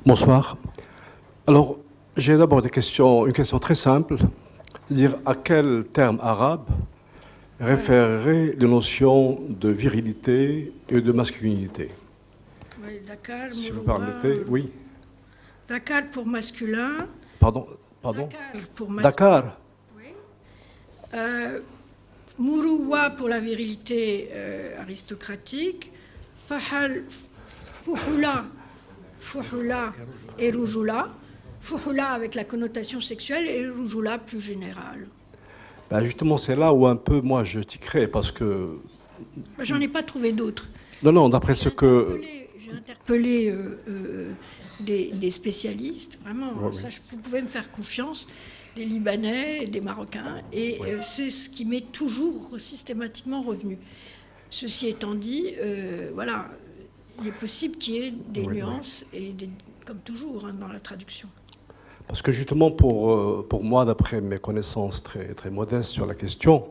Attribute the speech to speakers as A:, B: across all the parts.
A: Bonsoir. Alors, j'ai d'abord une question très simple, c'est-à-dire à quel terme arabe référerait les notions de virilité et de masculinité?
B: Oui, Dakar,
A: Si vous
B: Mouroua,
A: permettez, oui.
B: Dakar pour masculin.
A: Pardon.
B: Dakar pour masculin.
A: Dakar.
B: Oui. Mouroua pour la virilité aristocratique. Fouhoula et Roujoula. Fouhoula avec la connotation sexuelle et Roujoula plus générale.
A: Ben justement, c'est là où un peu moi je tiquerais parce que.
B: J'en ai pas trouvé d'autres.
A: Non, d'après ce que.
B: J'ai interpellé des spécialistes, vraiment,
A: Oui.
B: ça, vous pouvez me faire confiance, des Libanais, des Marocains, et c'est ce qui m'est toujours systématiquement revenu. Ceci étant dit, voilà, il est possible qu'il y ait des nuances, et comme toujours dans la traduction.
A: Parce que justement, pour moi, d'après mes connaissances très, très modestes sur la question,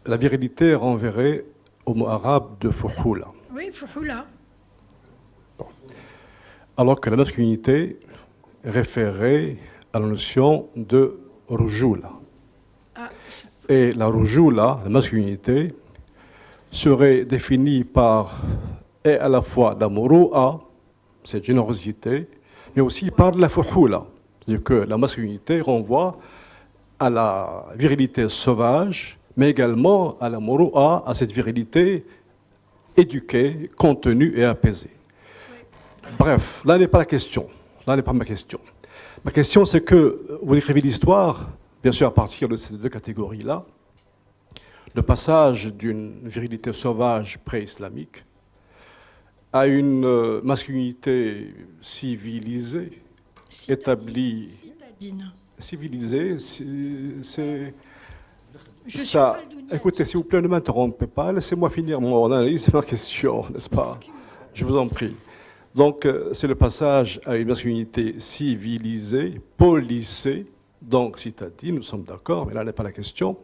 A: la virilité renverrait au mot arabe de fouhoula.
B: Oui, fouhoula.
A: Alors que la masculinité référerait à la notion de rujula. Et la rujula, la masculinité, serait définie par et à la fois la muru'a, cette générosité, mais aussi par la fuhula. C'est-à-dire que la masculinité renvoie à la virilité sauvage, mais également à la muru'a, à cette virilité éduquée, contenue et apaisée. Bref, là n'est pas la question. Là n'est pas ma question. Ma question, c'est que vous écrivez l'histoire, bien sûr à partir de ces deux catégories-là, le passage d'une virilité sauvage pré-islamique à une masculinité civilisée, établie, civilisée, c'est ça. Écoutez, s'il vous plaît, ne m'interrompez pas, laissez-moi finir mon analyse, c'est ma question, n'est-ce pas? Je vous en prie. Donc, c'est le passage à une masculinité civilisée, policée, donc citadine, nous sommes d'accord, mais là n'est pas la question.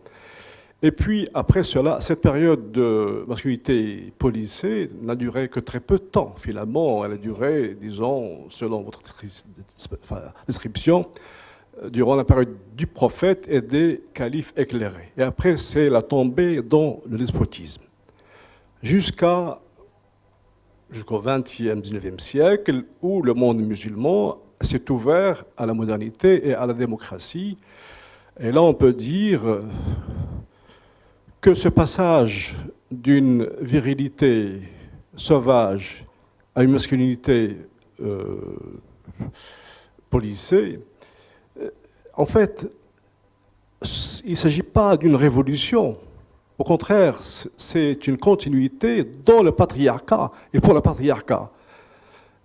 A: Et puis, après cela, cette période de masculinité policée n'a duré que très peu de temps, finalement. Elle a duré, disons, selon votre description, durant la période du prophète et des califes éclairés. Et après, c'est la tombée dans le despotisme. Jusqu'au XXe, XIXe siècle, où le monde musulman s'est ouvert à la modernité et à la démocratie. Et là, on peut dire que ce passage d'une virilité sauvage à une masculinité policée, en fait, il ne s'agit pas d'une révolution. Au contraire, c'est une continuité dans le patriarcat et pour le patriarcat.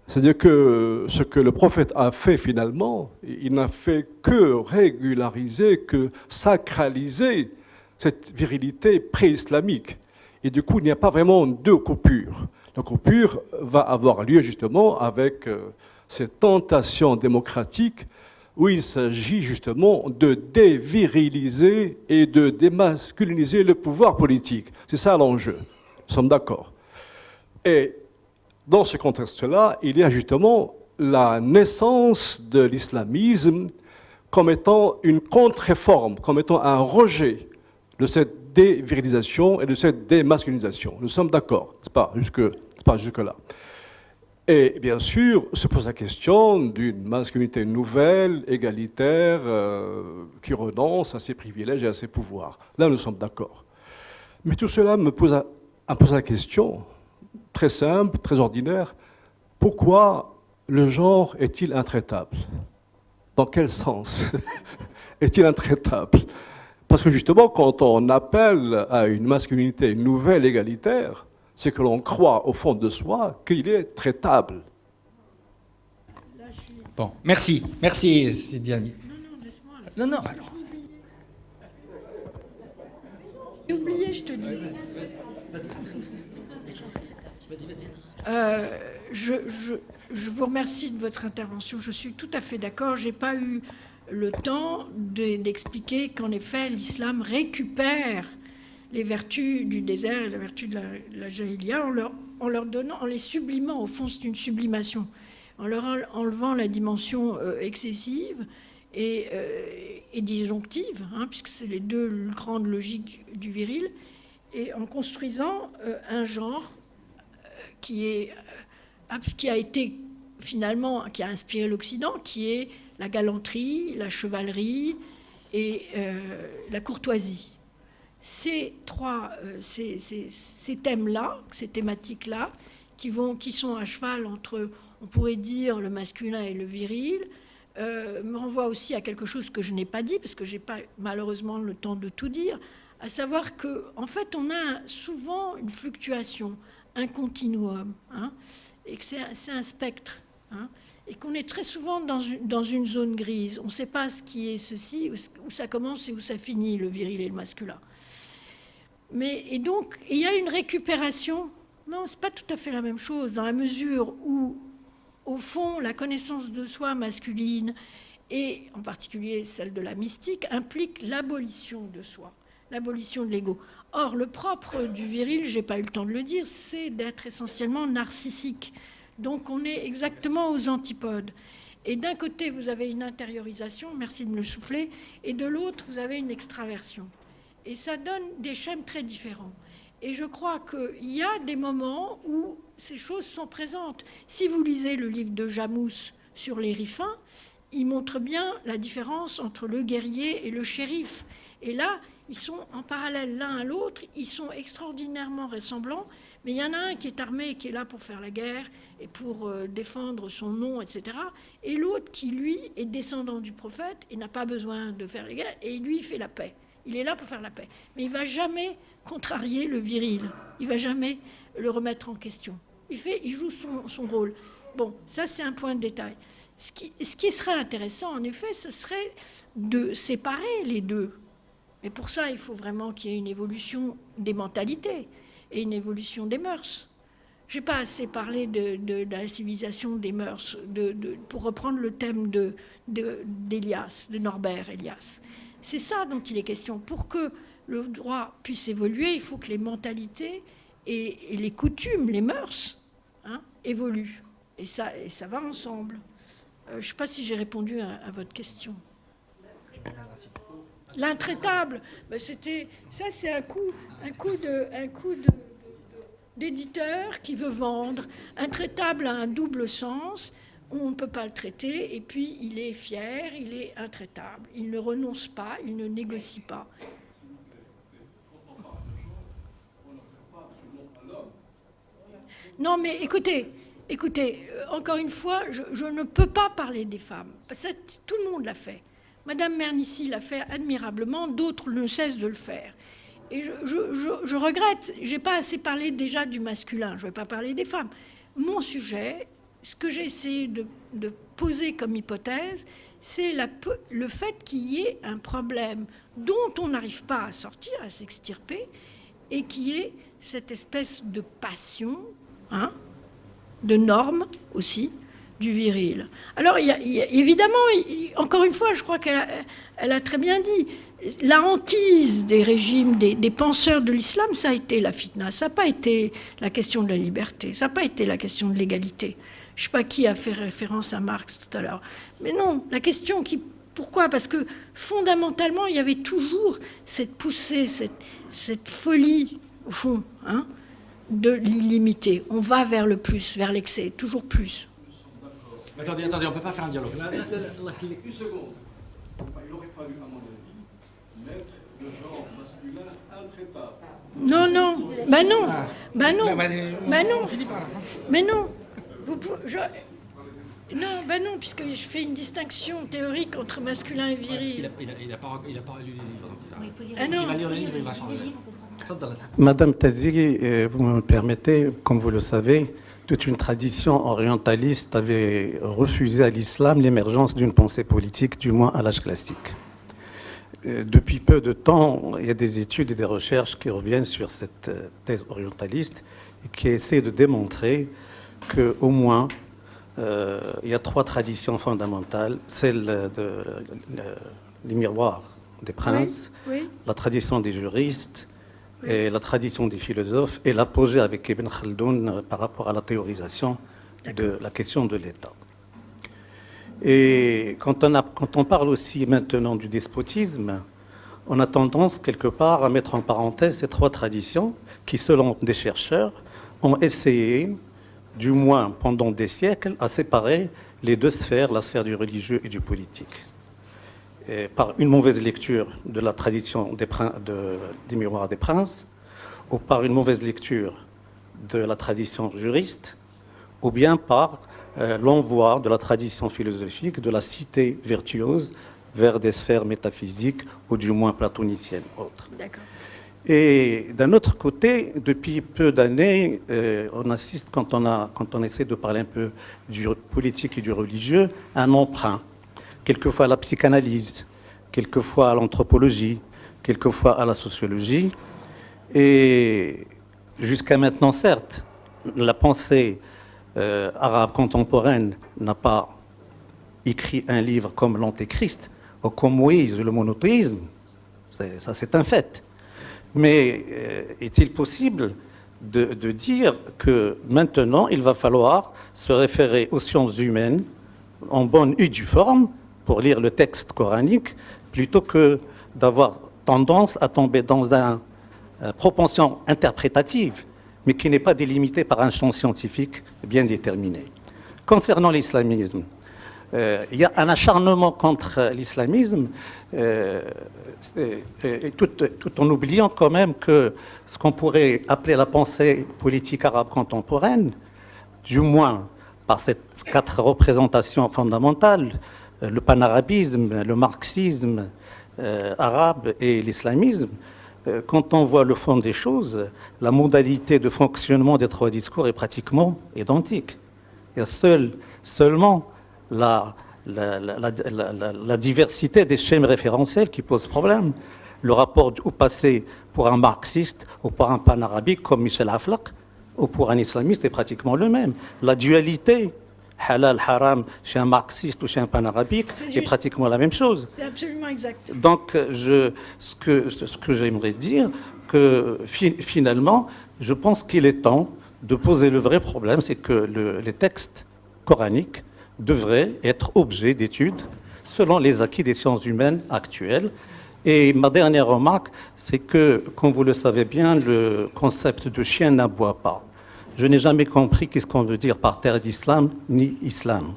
A: C'est-à-dire que ce que le prophète a fait finalement, il n'a fait que régulariser, que sacraliser cette virilité pré-islamique. Et du coup, il n'y a pas vraiment deux coupures. La coupure va avoir lieu justement avec cette tentation démocratique où il s'agit justement de déviriliser et de démasculiniser le pouvoir politique. C'est ça l'enjeu. Nous sommes d'accord. Et dans ce contexte-là, il y a justement la naissance de l'islamisme comme étant une contre-réforme, comme étant un rejet de cette dévirilisation et de cette démasculinisation. Nous sommes d'accord, c'est pas jusque-là. Et bien sûr, se pose la question d'une masculinité nouvelle, égalitaire, qui renonce à ses privilèges et à ses pouvoirs. Là, nous sommes d'accord. Mais tout cela me pose la question, très simple, très ordinaire, pourquoi le genre est-il intraitable? Dans quel sens est-il intraitable? Parce que justement, quand on appelle à une masculinité nouvelle, égalitaire, c'est que l'on croit au fond de soi qu'il est traitable.
C: Bon, merci, Sidi Ami.
B: Non, laisse-moi.
C: Non.
B: J'ai oublié, je te dis. Je vous remercie de votre intervention. Je suis tout à fait d'accord. Je n'ai pas eu le temps d'expliquer qu'en effet, l'islam récupère les vertus du désert et les vertus de la jahiliya en les sublimant. Au fond, c'est une sublimation. en leur enlevant la dimension excessive et disjonctive, hein, puisque c'est les deux grandes logiques du viril, et en construisant un genre qui a été finalement, qui a inspiré l'Occident, qui est la galanterie, la chevalerie et la courtoisie. Ces thèmes-là, ces thématiques-là, qui sont à cheval entre, on pourrait dire, le masculin et le viril, me renvoient aussi à quelque chose que je n'ai pas dit, parce que je n'ai pas malheureusement le temps de tout dire, à savoir qu'en fait, on a souvent une fluctuation, un continuum, hein, et que c'est un spectre, hein, et qu'on est très souvent dans une zone grise. On ne sait pas ce qui est ceci, où ça commence et où ça finit, le viril et le masculin. Et donc, il y a une récupération. Non, ce n'est pas tout à fait la même chose, dans la mesure où, au fond, la connaissance de soi masculine, et en particulier celle de la mystique, implique l'abolition de soi, l'abolition de l'ego. Or, le propre du viril, je n'ai pas eu le temps de le dire, c'est d'être essentiellement narcissique. Donc, on est exactement aux antipodes. Et d'un côté, vous avez une intériorisation, merci de me le souffler, et de l'autre, vous avez une extraversion. Et ça donne des schèmes très différents. Et je crois qu'il y a des moments où ces choses sont présentes. Si vous lisez le livre de Jamous sur les Riffins, il montre bien la différence entre le guerrier et le shérif. Et là, ils sont en parallèle l'un à l'autre, ils sont extraordinairement ressemblants, mais il y en a un qui est armé et qui est là pour faire la guerre et pour défendre son nom, etc. Et l'autre qui, lui, est descendant du prophète et n'a pas besoin de faire la guerre, et lui, il fait la paix. Il est là pour faire la paix. Mais il ne va jamais contrarier le viril. Il ne va jamais le remettre en question. Il joue son rôle. Bon, ça, c'est un point de détail. Ce qui serait intéressant, en effet, ce serait de séparer les deux. Mais pour ça, il faut vraiment qu'il y ait une évolution des mentalités et une évolution des mœurs. Je n'ai pas assez parlé de la civilisation des mœurs, pour reprendre le thème d'Elias, de Norbert Elias. C'est ça dont il est question. Pour que le droit puisse évoluer, il faut que les mentalités et les coutumes, les mœurs, hein, évoluent. Et ça va ensemble. Je ne sais pas si j'ai répondu à votre question. L'intraitable, ben ça c'est un coup d'éditeur qui veut vendre. Intraitable a un double sens. On ne peut pas le traiter, et puis il est fier, il est intraitable. Il ne renonce pas, il ne négocie pas. Non, mais écoutez, encore une fois, je ne peux pas parler des femmes. Ça, tout le monde l'a fait. Madame Mernissi l'a fait admirablement, d'autres ne cessent de le faire. Et je regrette, je n'ai pas assez parlé déjà du masculin, je ne vais pas parler des femmes. Mon sujet, ce que j'ai essayé de poser comme hypothèse, c'est le fait qu'il y ait un problème dont on n'arrive pas à sortir, à s'extirper, et qui est cette espèce de passion, hein, de norme aussi, du viril. Alors, il y a, évidemment, encore une fois, je crois qu'elle a très bien dit, la hantise des régimes, des penseurs de l'islam, ça a été la fitna, ça n'a pas été la question de la liberté, ça n'a pas été la question de l'égalité. Je ne sais pas qui a fait référence à Marx tout à l'heure. Mais non, la question pourquoi ? Parce que fondamentalement, il y avait toujours cette poussée, cette folie, au fond, hein, de l'illimité. On va vers le plus, vers l'excès, toujours plus.
C: Attendez, on ne peut pas faire un dialogue.
A: Une seconde. Il aurait fallu, à mon avis, mettre le genre masculin intraitable.
B: Non. Mais non. Non, puisque je fais une distinction théorique entre masculin et viril.
C: Il n'a pas lu les livres.
B: Ah non.
C: Il va lire le livre, il va changer.
D: Madame Taziri, vous me permettez, comme vous le savez, toute une tradition orientaliste avait refusé à l'islam l'émergence d'une pensée politique, du moins à l'âge classique. Depuis peu de temps, il y a des études et des recherches qui reviennent sur cette thèse orientaliste et qui essaient de démontrer qu'au moins, il y a trois traditions fondamentales. Celle les miroirs des princes,
B: oui.
D: La tradition des juristes, et la tradition des philosophes, et l'apogée avec Ibn Khaldoun par rapport à la théorisation de la question de l'État. Et quand on parle aussi maintenant du despotisme, on a tendance quelque part à mettre en parenthèse ces trois traditions qui, selon des chercheurs, ont essayé, du moins pendant des siècles, à séparer les deux sphères, la sphère du religieux et du politique. Et par une mauvaise lecture de la tradition des Mémoires des Princes, ou par une mauvaise lecture de la tradition juriste, ou bien par l'envoi de la tradition philosophique de la cité virtuose vers des sphères métaphysiques, ou du moins platoniciennes autres.
B: D'accord.
D: Et d'un autre côté, depuis peu d'années, on assiste, quand on essaie de parler un peu du politique et du religieux, à un emprunt. Quelquefois à la psychanalyse, quelquefois à l'anthropologie, quelquefois à la sociologie. Et jusqu'à maintenant, certes, la pensée arabe contemporaine n'a pas écrit un livre comme l'Antéchrist, ou comme Moïse, le monothéisme. Ça, c'est un fait. Mais est-il possible de dire que maintenant, il va falloir se référer aux sciences humaines en bonne et due forme pour lire le texte coranique, plutôt que d'avoir tendance à tomber dans une propension interprétative, mais qui n'est pas délimitée par un champ scientifique bien déterminé. Concernant l'islamisme, il y a un acharnement contre l'islamisme, tout en oubliant quand même que ce qu'on pourrait appeler la pensée politique arabe contemporaine, du moins par ces quatre représentations fondamentales, le panarabisme, le marxisme arabe et l'islamisme, quand on voit le fond des choses, la modalité de fonctionnement des trois discours est pratiquement identique. Il y a seulement la diversité des schèmes référentiels qui pose problème. Le rapport au passé pour un marxiste ou pour un panarabique comme Michel Aflaq ou pour un islamiste est pratiquement le même. La dualité halal, haram chez un marxiste ou chez un panarabique est pratiquement la même chose.
B: C'est absolument exact.
D: Donc, ce que j'aimerais dire, que finalement, je pense qu'il est temps de poser le vrai problème, c'est que les textes coraniques devraient être objet d'études selon les acquis des sciences humaines actuelles. Et ma dernière remarque, c'est que, comme vous le savez bien, le concept de chien n'aboie pas. Je n'ai jamais compris qu'est-ce qu'on veut dire par terre d'islam ni islam.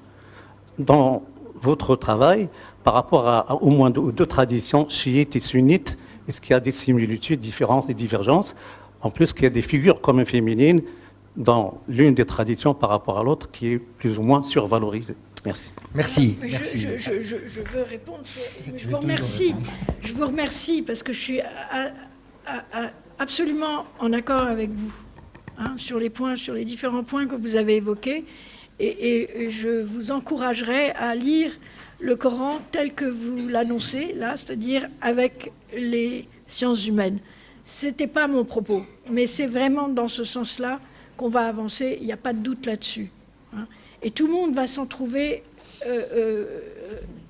D: Dans votre travail, par rapport à au moins deux traditions, chiites et sunnites, est-ce qu'il y a des similitudes, différences et divergences? En plus, qu'il y a des figures communes féminines dans l'une des traditions par rapport à l'autre qui est plus ou moins survalorisée. Merci.
E: Merci.
B: Je veux répondre. Je vous remercie. Je vous remercie parce que je suis absolument en accord avec vous sur les différents points que vous avez évoqués. Et je vous encouragerai à lire le Coran tel que vous l'annoncez, là, c'est-à-dire avec les sciences humaines. Ce n'était pas mon propos, mais c'est vraiment dans ce sens-là qu'on va avancer, il n'y a pas de doute là-dessus. Et tout le monde va s'en trouver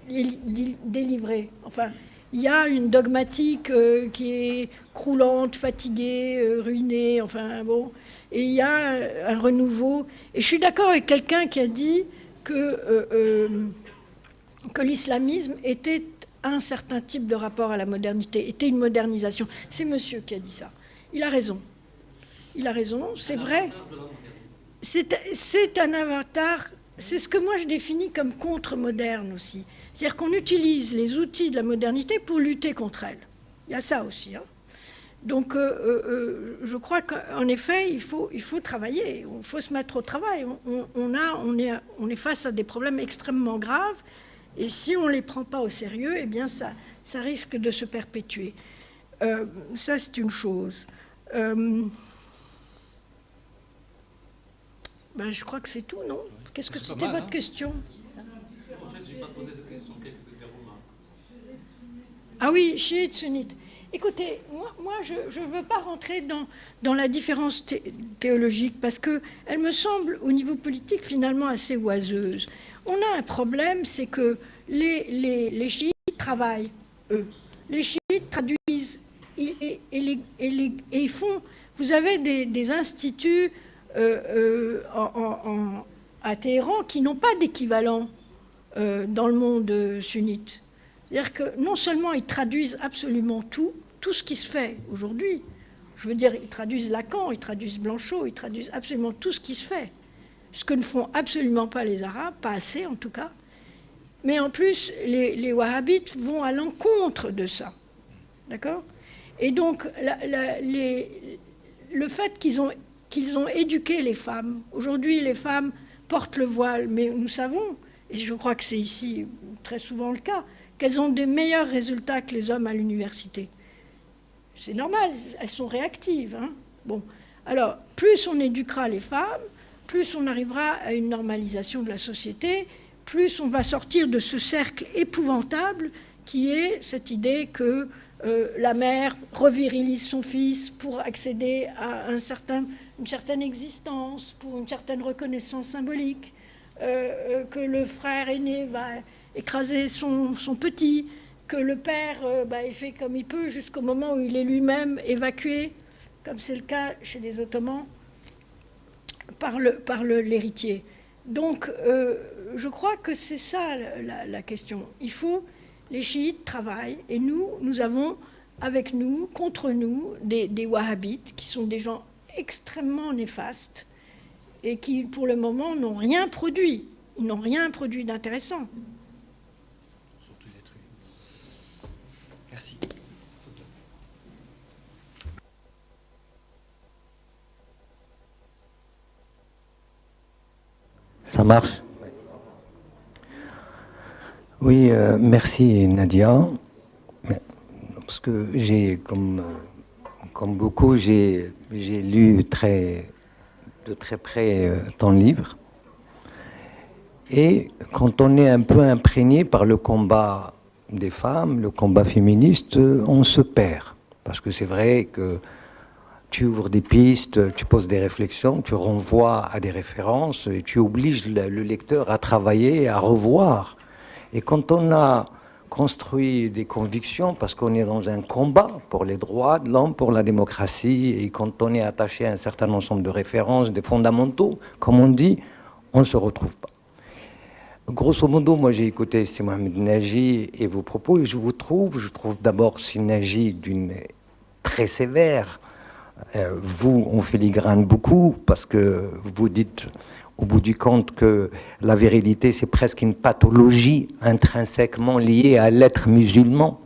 B: délivré. Enfin, il y a une dogmatique qui est croulante, fatiguée, ruinée, enfin bon, et il y a un renouveau. Et je suis d'accord avec quelqu'un qui a dit que l'islamisme était un certain type de rapport à la modernité, était une modernisation. C'est monsieur qui a dit ça. Il a raison. Il a raison, c'est vrai. C'est un avatar, c'est ce que moi je définis comme contre-moderne aussi. C'est-à-dire qu'on utilise les outils de la modernité pour lutter contre elle. Il y a ça aussi. Donc je crois qu'en effet, il faut travailler, il faut se mettre au travail. On est face à des problèmes extrêmement graves, et si on ne les prend pas au sérieux, eh bien ça risque de se perpétuer. Ça, c'est une chose. Je crois que c'est tout, non? Qu'est-ce que c'était votre question?
D: En fait, je n'ai pas posé de questions, quelques remarques.
B: Ah oui, chiite, sunnite. Écoutez, moi je ne veux pas rentrer dans la différence théologique parce qu'elle me semble, au niveau politique, finalement assez oiseuse. On a un problème, c'est que les chiites travaillent, eux. Les chiites traduisent et ils font... Vous avez des instituts à Téhéran qui n'ont pas d'équivalent dans le monde sunnite. C'est-à-dire que non seulement ils traduisent absolument tout ce qui se fait aujourd'hui, je veux dire, ils traduisent Lacan, ils traduisent Blanchot, ils traduisent absolument tout ce qui se fait, ce que ne font absolument pas les Arabes, pas assez en tout cas. Mais en plus, les wahhabites vont à l'encontre de ça. D'accord ? Et donc, le fait qu'ils ont éduqué les femmes, aujourd'hui les femmes portent le voile, mais nous savons, et je crois que c'est ici très souvent le cas, qu'elles ont des meilleurs résultats que les hommes à l'université. C'est normal, elles sont réactives. Hein. Bon. Alors, plus on éduquera les femmes, plus on arrivera à une normalisation de la société, plus on va sortir de ce cercle épouvantable qui est cette idée que la mère revirilise son fils pour accéder à une certaine existence, pour une certaine reconnaissance symbolique, que le frère aîné va écraser son petit, que le père il fait comme il peut jusqu'au moment où il est lui-même évacué, comme c'est le cas chez les Ottomans, par l'héritier. Donc, je crois que c'est ça la question. Les chiites travaillent, et nous avons avec nous, contre nous, des wahhabites, qui sont des gens extrêmement néfastes, et qui, pour le moment, n'ont rien produit. Ils n'ont rien produit d'intéressant.
C: Ils sont tous détruits. Merci.
E: Ça marche? Oui, merci Nadia. Parce que j'ai, comme beaucoup, j'ai lu de très près ton livre. Et quand on est un peu imprégné par le combat des femmes, le combat féministe, on se perd. Parce que c'est vrai que tu ouvres des pistes, tu poses des réflexions, tu renvoies à des références et tu obliges le lecteur à travailler, à revoir. Et quand on a construit des convictions, parce qu'on est dans un combat pour les droits de l'homme, pour la démocratie, et quand on est attaché à un certain ensemble de références, des fondamentaux, comme on dit, on ne se retrouve pas. Grosso modo, moi j'ai écouté Si Mohamed Nagy et vos propos, et je trouve d'abord Si Nagy d'une très sévère. Vous, on filigrane beaucoup, parce que vous dites au bout du compte que la virilité, c'est presque une pathologie intrinsèquement liée à l'être musulman.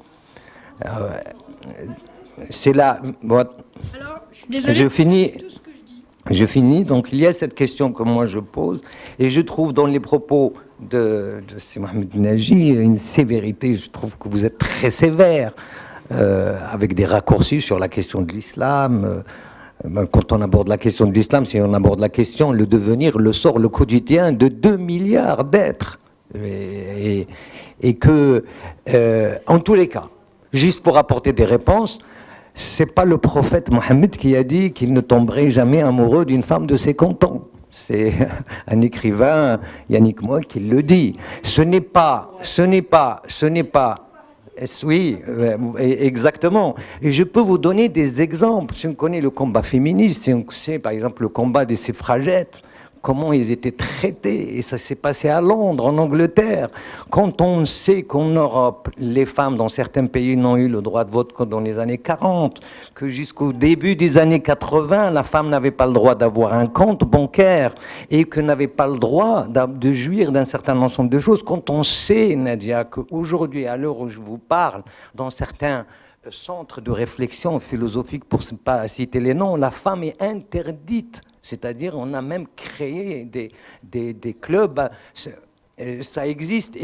E: C'est là... Bon,
B: alors, je suis désolée,
E: je finis.
B: tout ce que je dis.
E: Je finis. Donc, il y a cette question que moi je pose, et je trouve dans les propos de Si Mohamed Nagy une sévérité. Je trouve que vous êtes très sévère, avec des raccourcis sur la question de l'islam. Quand on aborde la question de l'islam, si on aborde la question, le devenir, le sort, le quotidien de 2 milliards d'êtres. Et que, en tous les cas, juste pour apporter des réponses, c'est pas le prophète Mohammed qui a dit qu'il ne tomberait jamais amoureux d'une femme de 50 ans. C'est un écrivain, Yannick Moix, qui le dit. Ce n'est pas, oui, exactement. Et je peux vous donner des exemples. Si on connaît le combat féministe, si on sait par exemple le combat des suffragettes, comment ils étaient traités, et ça s'est passé à Londres, en Angleterre. Quand on sait qu'en Europe, les femmes dans certains pays n'ont eu le droit de vote que dans les années 40, que jusqu'au début des années 80, la femme n'avait pas le droit d'avoir un compte bancaire et que n'avait pas le droit de jouir d'un certain ensemble de choses. Quand on sait, Nadia, qu'aujourd'hui, à l'heure où je vous parle, dans certains centres de réflexion philosophique, pour ne pas citer les noms, la femme est interdite. C'est-à-dire, on a même créé des clubs, ça existe,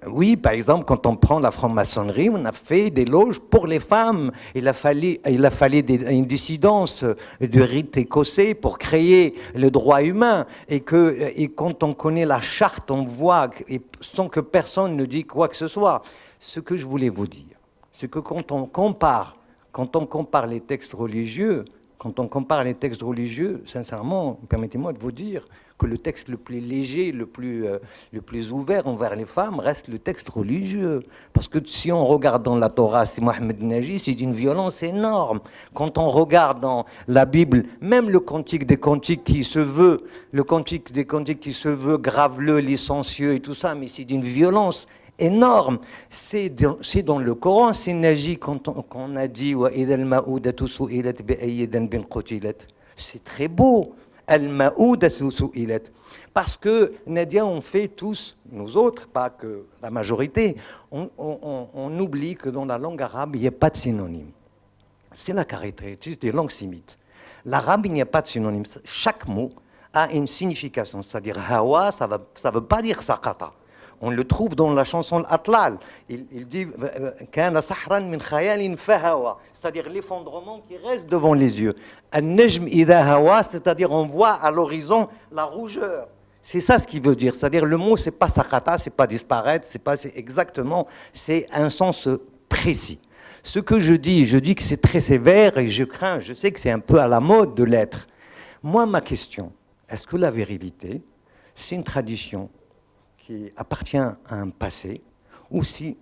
E: oui, par exemple, quand on prend la franc-maçonnerie, on a fait des loges pour les femmes. Il a fallu une dissidence du rite écossais pour créer le droit humain. Et quand on connaît la charte, on voit, sans que personne ne dise quoi que ce soit. Ce que je voulais vous dire, c'est que quand on compare les textes religieux, Quand on compare les textes religieux, sincèrement, permettez-moi de vous dire que le texte le plus léger, le plus ouvert envers les femmes reste le texte religieux. Parce que si on regarde dans la Torah, c'est Mohammed Nagy, c'est d'une violence énorme. Quand on regarde dans la Bible, même le Cantique des Cantiques qui se veut, graveleux, licencieux et tout ça, mais c'est d'une violence énorme. C'est dans le Coran, c'est Nagy quand on a dit c'est très beau. Parce que Nadia, on fait tous, nous autres, pas que la majorité, on oublie que dans la langue arabe, il n'y a pas de synonyme. C'est la caractéristique des langues sémites. L'arabe, il n'y a pas de synonyme. Chaque mot a une signification. C'est-à-dire, hawa, ça ne veut pas dire sakata. On le trouve dans la chanson Atlal. Il dit Kana sahran min khayalin fahawa, c'est-à-dire l'effondrement qui reste devant les yeux. An-najm idha hawa, c'est-à-dire on voit à l'horizon la rougeur. C'est ça ce qu'il veut dire. C'est-à-dire le mot, c'est pas sakata, c'est pas disparaître, c'est exactement, c'est un sens précis. Ce que je dis que c'est très sévère et je sais que c'est un peu à la mode de l'être. Moi, ma question, est-ce que la virilité, c'est une tradition qui appartient à un passé, ou c'est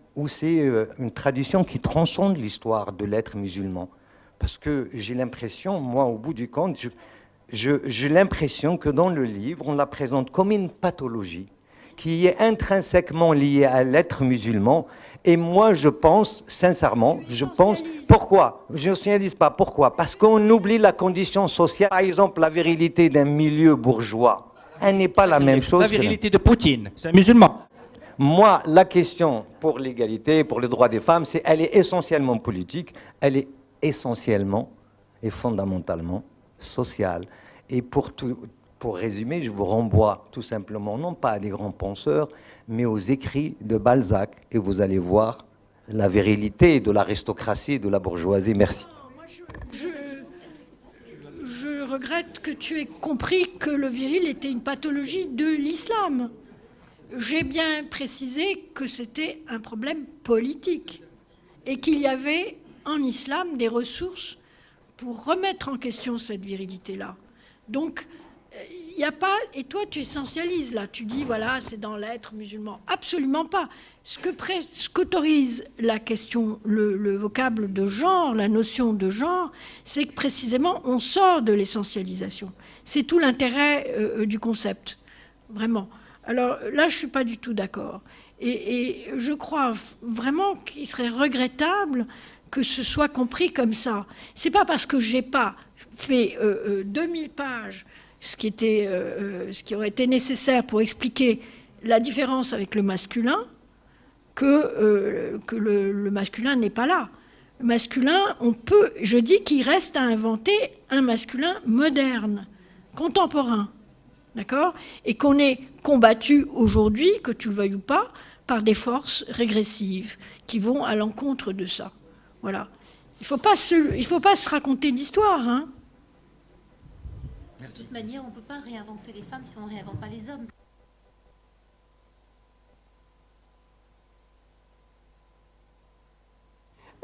E: une tradition qui transcende l'histoire de l'être musulman? Parce que j'ai l'impression, moi, au bout du compte, j'ai l'impression que dans le livre, on la présente comme une pathologie qui est intrinsèquement liée à l'être musulman. Et moi, je pense, sincèrement, pourquoi? Je ne signalise pas. Pourquoi? Parce qu'on oublie la condition sociale. Par exemple, la virilité d'un milieu bourgeois, elle n'est pas la même chose.
C: La virilité de Poutine, c'est un musulman.
E: Moi, la question pour l'égalité, pour les droits des femmes, elle est essentiellement politique, elle est essentiellement et fondamentalement sociale. Et pour résumer, je vous renvoie tout simplement, non pas à des grands penseurs, mais aux écrits de Balzac, et vous allez voir la virilité de l'aristocratie et de la bourgeoisie. Merci.
B: Je regrette que tu aies compris que le viril était une pathologie de l'islam. J'ai bien précisé que c'était un problème politique et qu'il y avait en islam des ressources pour remettre en question cette virilité-là. Donc, il n'y a pas... Et toi, tu essentialises là. Tu dis, voilà, c'est dans l'être musulman. Absolument pas. Ce qu'autorise la question, le vocable de genre, la notion de genre, c'est que précisément, on sort de l'essentialisation. C'est tout l'intérêt du concept, vraiment. Alors là, je ne suis pas du tout d'accord. Et je crois vraiment qu'il serait regrettable que ce soit compris comme ça. Ce n'est pas parce que je n'ai pas fait 2000 pages, ce qui aurait été nécessaire pour expliquer la différence avec le masculin, que le masculin n'est pas là. Le masculin, je dis qu'il reste à inventer un masculin moderne, contemporain. D'accord ? Et qu'on est combattu aujourd'hui, que tu le veuilles ou pas, par des forces régressives qui vont à l'encontre de ça. Voilà. Il faut pas se raconter d'histoire. Hein.
F: De toute manière, on ne peut pas réinventer les femmes si on ne réinvente pas les hommes.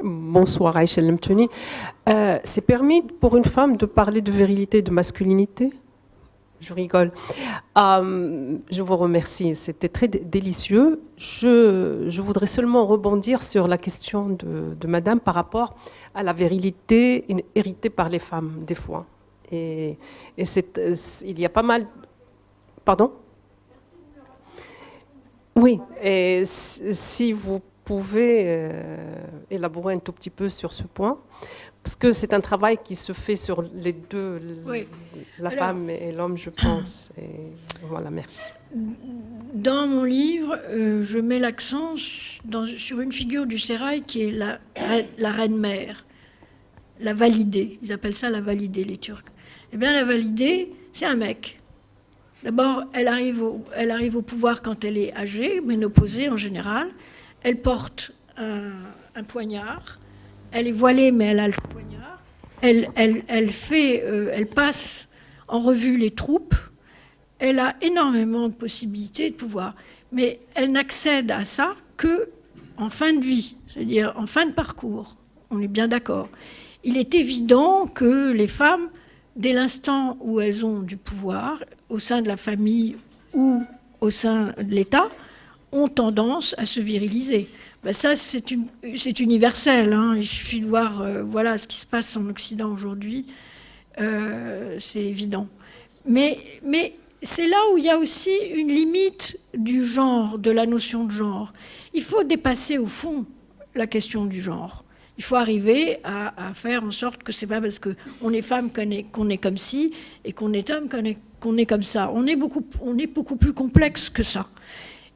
G: Bonsoir Aïcha Lemtouni. C'est permis pour une femme de parler de virilité et de masculinité ? Je rigole. Je vous remercie. C'était très délicieux. Je voudrais seulement rebondir sur la question de Madame par rapport à la virilité héritée par les femmes, des fois. Et il y a pas mal... Pardon ? Oui. Et si vous pouvez élaborer un tout petit peu sur ce point, parce que c'est un travail qui se fait sur les deux, oui. La femme et l'homme, je pense. Et voilà, merci.
B: Dans mon livre, je mets l'accent sur une figure du sérail qui est la reine-mère, la validée. Ils appellent ça la validée, les Turcs. Eh bien, la validée, c'est un mec. D'abord, elle arrive au pouvoir quand elle est âgée, ménopausée en général. Elle porte un poignard. Elle est voilée, mais elle a le poignard. Elle passe en revue les troupes. Elle a énormément de possibilités de pouvoir. Mais elle n'accède à ça qu'en fin de vie, c'est-à-dire en fin de parcours. On est bien d'accord. il est évident que les femmes, dès l'instant où elles ont du pouvoir, au sein de la famille ou au sein de l'État, ont tendance à se viriliser. Ben ça, c'est universel. Hein. Il suffit de voir voilà, ce qui se passe en Occident aujourd'hui. C'est évident. Mais c'est là où il y a aussi une limite du genre, de la notion de genre. Il faut dépasser, au fond, la question du genre. Il faut arriver à faire en sorte que c'est pas parce qu'on est femme qu'on est comme ci et qu'on est homme qu'on est comme ça. On est beaucoup plus complexe que ça.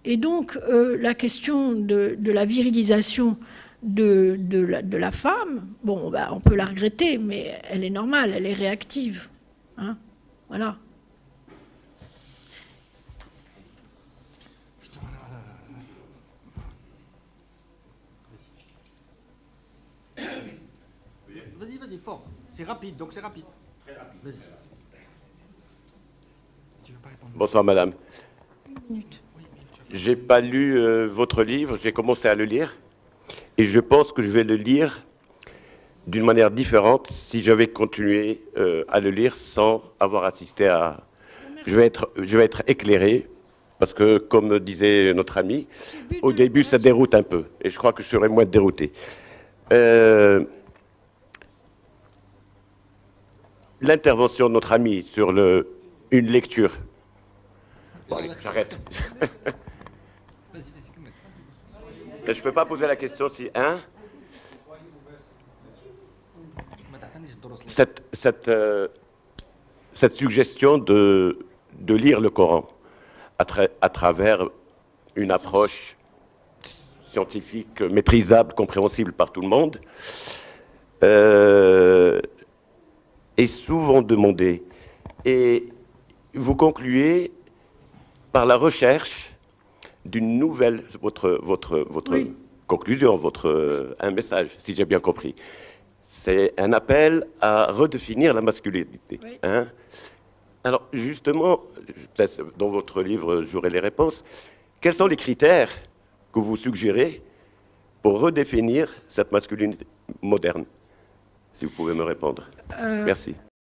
B: Et donc, la question de la virilisation de la femme, bon, bah, on peut la regretter, mais elle est normale, elle est réactive. Hein, voilà.
C: Vas-y, fort. C'est rapide, donc c'est rapide. Très rapide. Vas-y.
H: Bonsoir, madame. J'ai pas lu votre livre, j'ai commencé à le lire, et je pense que je vais le lire d'une manière différente si je vais continuer à le lire sans avoir assisté à... Je vais être éclairé, parce que, comme disait notre ami, au début, ça déroute un peu, et je crois que je serai moins dérouté. L'intervention de notre ami sur une lecture... Bon, allez, j'arrête. Je ne peux pas poser la question si... Hein, cette suggestion de lire le Coran à travers une approche scientifique maîtrisable, compréhensible par tout le monde, est souvent demandée. Et vous concluez par la recherche d'une nouvelle, votre oui. Conclusion, un message, si j'ai bien compris. C'est un appel à redéfinir la masculinité. Oui. Hein? Alors, justement, dans votre livre, j'aurai les réponses. Quels sont les critères que vous suggérez pour redéfinir cette masculinité moderne? Si vous pouvez me répondre. Merci.